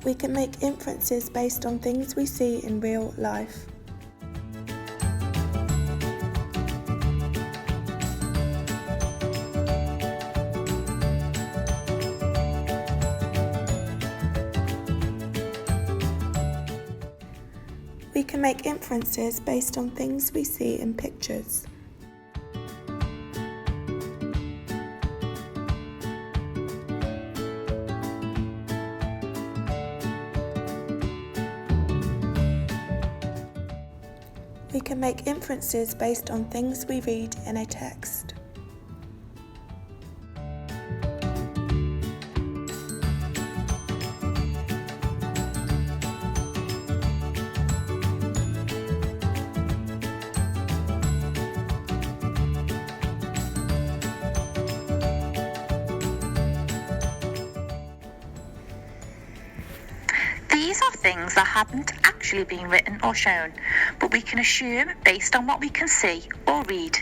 We can make inferences based on things we see in real life. We can make inferences based on things we see in pictures. We can make inferences based on things we read in a text. These are things that haven't actually been written or shown, but we can assume based on what we can see or read.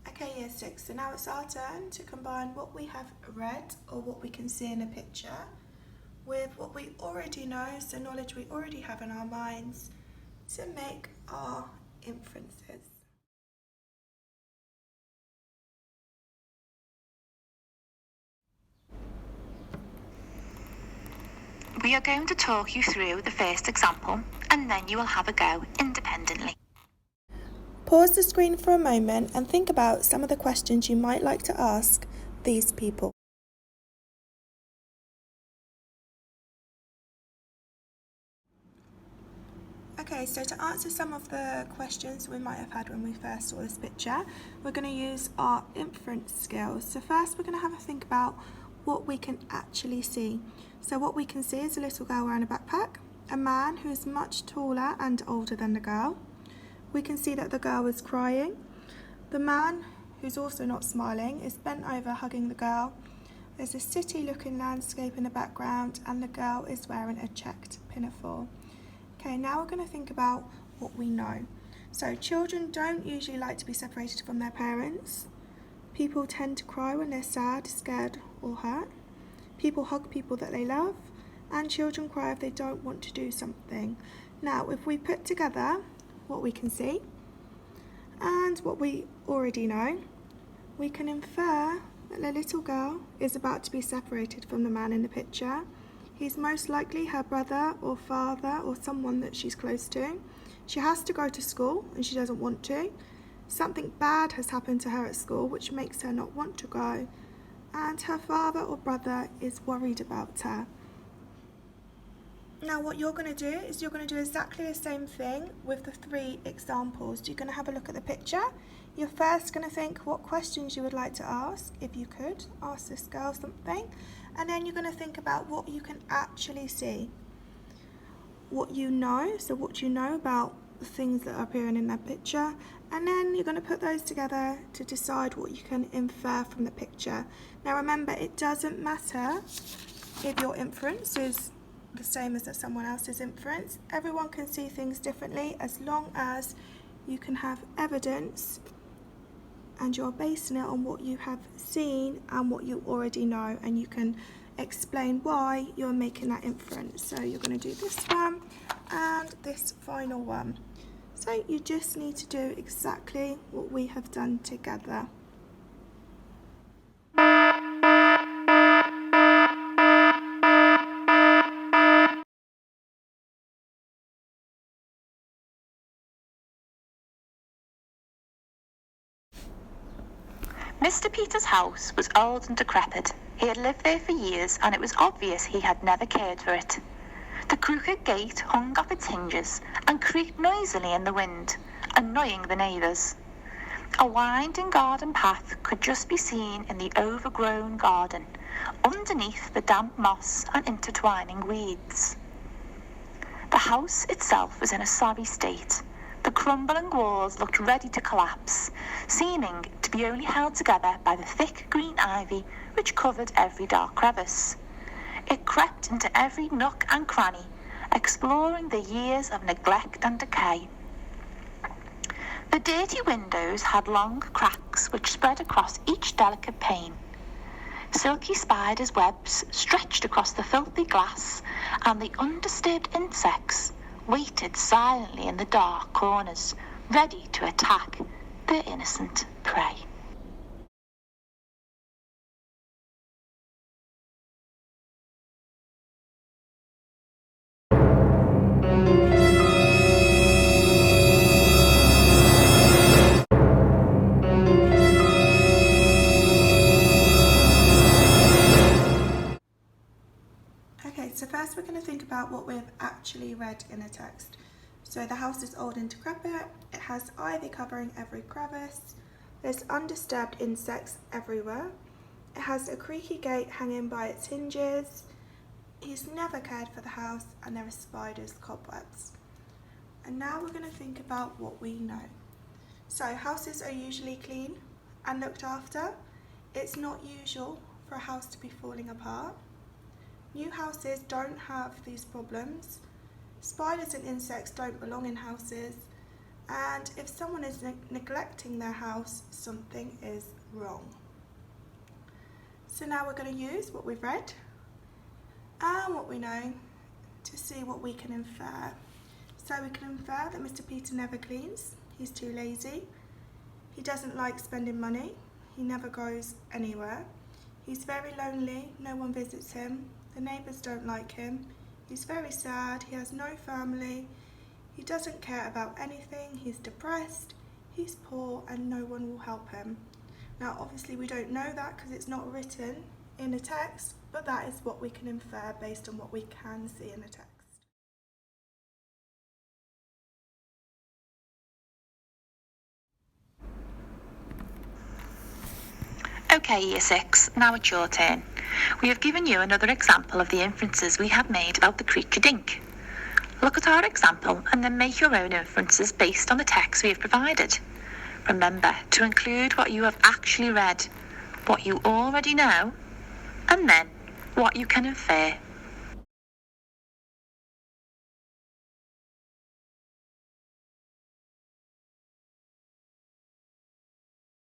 Okay, year 6, so now it's our turn to combine what we have read or what we can see in a picture with what we already know, so knowledge we already have in our minds, to make our inferences. We are going to talk you through the first example, and then you will have a go independently. Pause the screen for a moment and think about some of the questions you might like to ask these people. Okay, so to answer some of the questions we might have had when we first saw this picture, we're going to use our inference skills. So first we're going to have a think about what we can actually see. So what we can see is a little girl wearing a backpack, a man who is much taller and older than the girl. We can see that the girl is crying. The man, who's also not smiling, is bent over hugging the girl. There's a city-looking landscape in the background and the girl is wearing a checked pinafore. Okay, now we're going to think about what we know. So children don't usually like to be separated from their parents. People tend to cry when they're sad, scared or hurt. People hug people that they love. And children cry if they don't want to do something. Now, if we put together what we can see and what we already know, we can infer that the little girl is about to be separated from the man in the picture. He's most likely her brother or father or someone that she's close to. She has to go to school and she doesn't want to. Something bad has happened to her at school which makes her not want to go, and her father or brother is worried about her. Now what you're going to do is you're going to do exactly the same thing with the 3 examples. You're going to have a look at the picture. You're first going to think what questions you would like to ask, if you could, ask this girl something. And then you're going to think about what you can actually see. What you know, so what you know about the things that are appearing in that picture. And then you're going to put those together to decide what you can infer from the picture. Now remember, it doesn't matter if your inference is the same as someone else's inference. Everyone can see things differently as long as you can have evidence and you're basing it on what you have seen and what you already know, and you can explain why you're making that inference. So you're going to do this one and this final one. So you just need to do exactly what we have done together. Mr. Peter's house was old and decrepit. He had lived there for years, and it was obvious he had never cared for it. The crooked gate hung off its hinges and creaked noisily in the wind, annoying the neighbours. A winding garden path could just be seen in the overgrown garden, underneath the damp moss and intertwining weeds. The house itself was in a sorry state. The crumbling walls looked ready to collapse, seeming to be only held together by the thick green ivy which covered every dark crevice. It crept into every nook and cranny, exploring the years of neglect and decay. The dirty windows had long cracks which spread across each delicate pane. Silky spiders' webs stretched across the filthy glass, and the undisturbed insects waited silently in the dark corners, ready to attack their innocent prey. Okay, so first we're going to think about what we've actually read in a text. So the house is old and decrepit, it has ivy covering every crevice, there's undisturbed insects everywhere, it has a creaky gate hanging by its hinges, he's never cared for the house, and there are spiders, cobwebs. And now we're going to think about what we know. So houses are usually clean and looked after. It's not usual for a house to be falling apart. New houses don't have these problems. Spiders and insects don't belong in houses. And if someone is neglecting their house, something is wrong. So now we're going to use what we've read and what we know to see what we can infer. So we can infer that Mr. Peter never cleans. He's too lazy. He doesn't like spending money. He never goes anywhere. He's very lonely. No one visits him. The neighbours don't like him. He's very sad. He has no family. He doesn't care about anything. He's depressed. He's poor, and no one will help him. Now, obviously, we don't know that because it's not written in a text, but that is what we can infer based on what we can see in the text. Okay, Year 6, now it's your turn. We have given you another example of the inferences we have made about the creature dink. Look at our example and then make your own inferences based on the text we have provided. Remember to include what you have actually read, what you already know, and then what you can infer